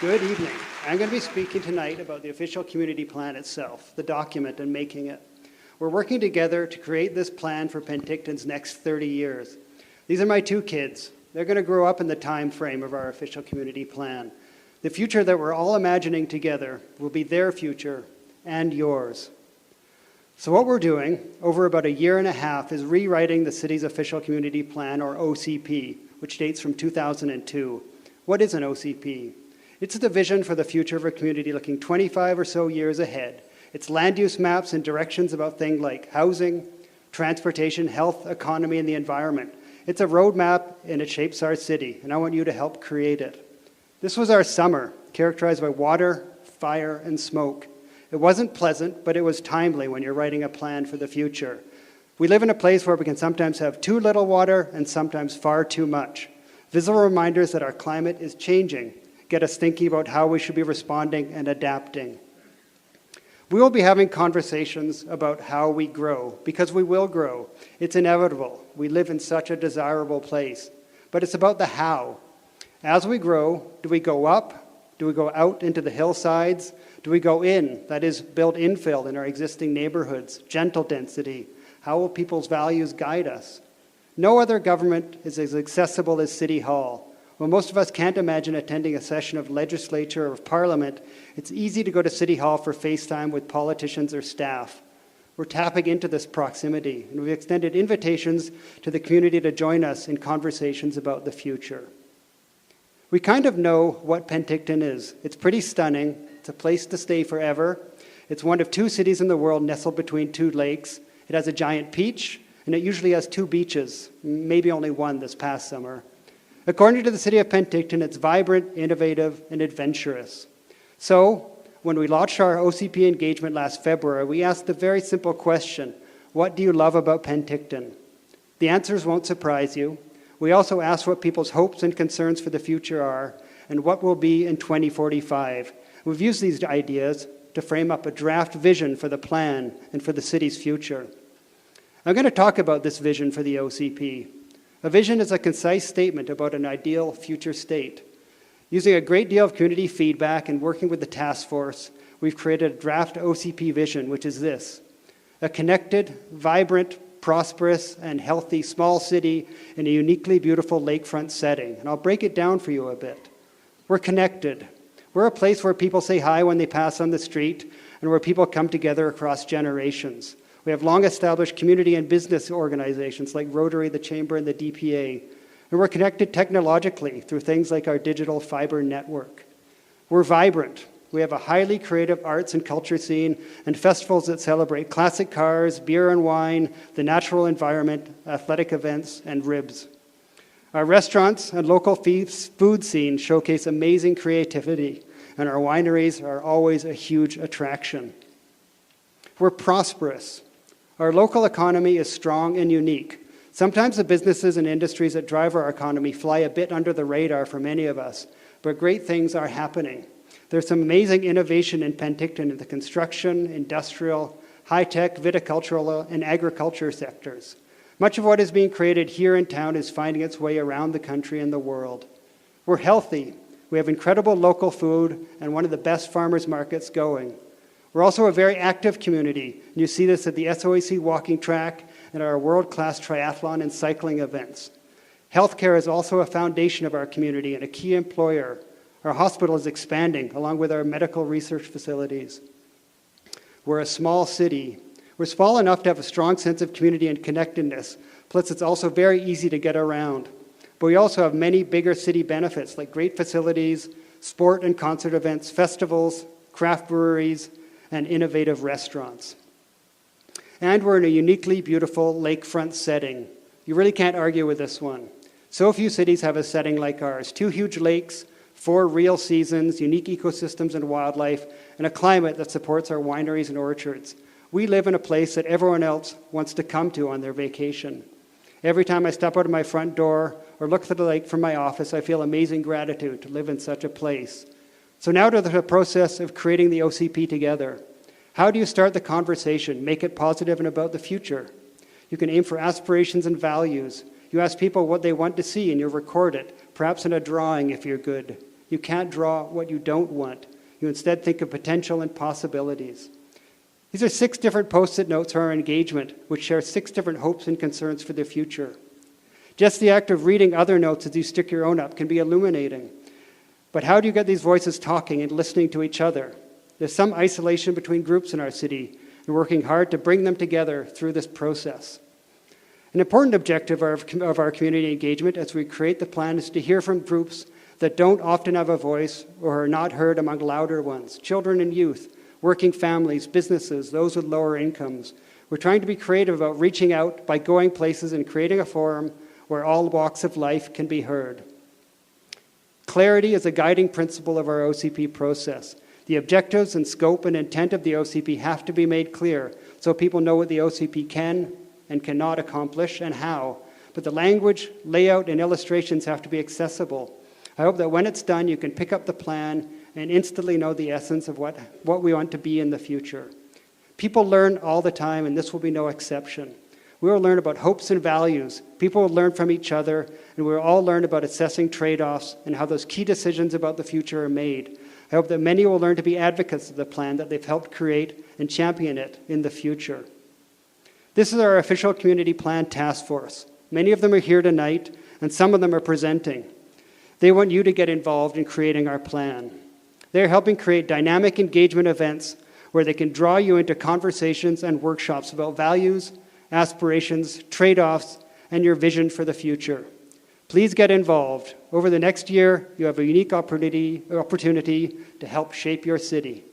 Good evening. I'm going to be speaking tonight about the official community plan itself, the document and making it. We're working together to create this plan for Penticton's next 30 years. These are my two kids. They're going to grow up in the time frame of our official community plan. The future that we're all imagining together will be their future and yours. So what we're doing over about a year and a half is rewriting the city's official community plan, or OCP, which dates from 2002. What is an OCP? It's the vision for the future of a community looking 25 or so years ahead. It's land use maps and directions about things like housing, transportation, health, economy, and the environment. It's a roadmap and it shapes our city, and I want you to help create it. This was our summer, characterized by water, fire, and smoke. It wasn't pleasant, but it was timely when you're writing a plan for the future. We live in a place where we can sometimes have too little water and sometimes far too much. Visible reminders that our climate is changing get us thinking about how we should be responding and adapting. We will be having conversations about how we grow, because we will grow. It's inevitable. We live in such a desirable place. But it's about the how. As we grow, do we go up? Do we go out into the hillsides? Do we go in, that is, build infill in our existing neighborhoods, gentle density? How will people's values guide us? No other government is as accessible as City Hall. While most of us can't imagine attending a session of legislature or of parliament, it's easy to go to City Hall for FaceTime with politicians or staff. We're tapping into this proximity, and we've extended invitations to the community to join us in conversations about the future. We kind of know what Penticton is. It's pretty stunning. It's a place to stay forever. It's one of two cities in the world nestled between two lakes. It has a giant peach, and it usually has two beaches, maybe only one this past summer. According to the City of Penticton, it's vibrant, innovative, and adventurous. So, when we launched our OCP engagement last February, we asked the very simple question, what do you love about Penticton? The answers won't surprise you. We also asked what people's hopes and concerns for the future are, and what will be in 2045. We've used these ideas to frame up a draft vision for the plan and for the city's future. I'm going to talk about this vision for the OCP. A vision is a concise statement about an ideal future state. Using a great deal of community feedback and working with the task force, we've created a draft OCP vision, which is this: a connected, vibrant, prosperous, and healthy small city in a uniquely beautiful lakefront setting. And I'll break it down for you a bit. We're connected. We're a place where people say hi when they pass on the street and where people come together across generations. We have long-established community and business organizations like Rotary, the Chamber, and the DPA. And we're connected technologically through things like our digital fiber network. We're vibrant. We have a highly creative arts and culture scene and festivals that celebrate classic cars, beer and wine, the natural environment, athletic events, and ribs. Our restaurants and local food scene showcase amazing creativity, and our wineries are always a huge attraction. We're prosperous. Our local economy is strong and unique. Sometimes the businesses and industries that drive our economy fly a bit under the radar for many of us, but great things are happening. There's some amazing innovation in Penticton in the construction, industrial, high-tech, viticultural, and agriculture sectors. Much of what is being created here in town is finding its way around the country and the world. We're healthy. We have incredible local food and one of the best farmers markets going. We're also a very active community, and you see this at the SOAC walking track and our world-class triathlon and cycling events. Healthcare is also a foundation of our community and a key employer. Our hospital is expanding, along with our medical research facilities. We're a small city. We're small enough to have a strong sense of community and connectedness, plus it's also very easy to get around. But we also have many bigger city benefits, like great facilities, sport and concert events, festivals, craft breweries, and innovative restaurants. And we're in a uniquely beautiful lakefront setting. You really can't argue with this one. So few cities have a setting like ours. 2 huge lakes, 4 real seasons, unique ecosystems and wildlife, and a climate that supports our wineries and orchards. We live in a place that everyone else wants to come to on their vacation. Every time I step out of my front door or look to the lake from my office, I feel amazing gratitude to live in such a place. So now to the process of creating the OCP together. How do you start the conversation, make it positive and about the future? You can aim for aspirations and values. You ask people what they want to see and you record it, perhaps in a drawing if you're good. You can't draw what you don't want. You instead think of potential and possibilities. These are 6 different Post-it notes for our engagement, which share 6 different hopes and concerns for the future. Just the act of reading other notes as you stick your own up can be illuminating. But how do you get these voices talking and listening to each other? There's some isolation between groups in our city, and we're working hard to bring them together through this process. An important objective of our community engagement as we create the plan is to hear from groups that don't often have a voice or are not heard among louder ones, children and youth, working families, businesses, those with lower incomes. We're trying to be creative about reaching out by going places and creating a forum where all walks of life can be heard. Clarity is a guiding principle of our OCP process. The objectives and scope and intent of the OCP have to be made clear so people know what the OCP can and cannot accomplish and how. But the language, layout, and illustrations have to be accessible. I hope that when it's done, you can pick up the plan and instantly know the essence of what we want to be in the future. People learn all the time, and this will be no exception. We will learn about hopes and values. People will learn from each other, and we will all learn about assessing trade-offs and how those key decisions about the future are made. I hope that many will learn to be advocates of the plan that they've helped create and champion it in the future. This is our official community plan task force. Many of them are here tonight, and some of them are presenting. They want you to get involved in creating our plan. They're helping create dynamic engagement events where they can draw you into conversations and workshops about values, aspirations, trade-offs, and your vision for the future. Please get involved. Over the next year, you have a unique opportunity to help shape your city.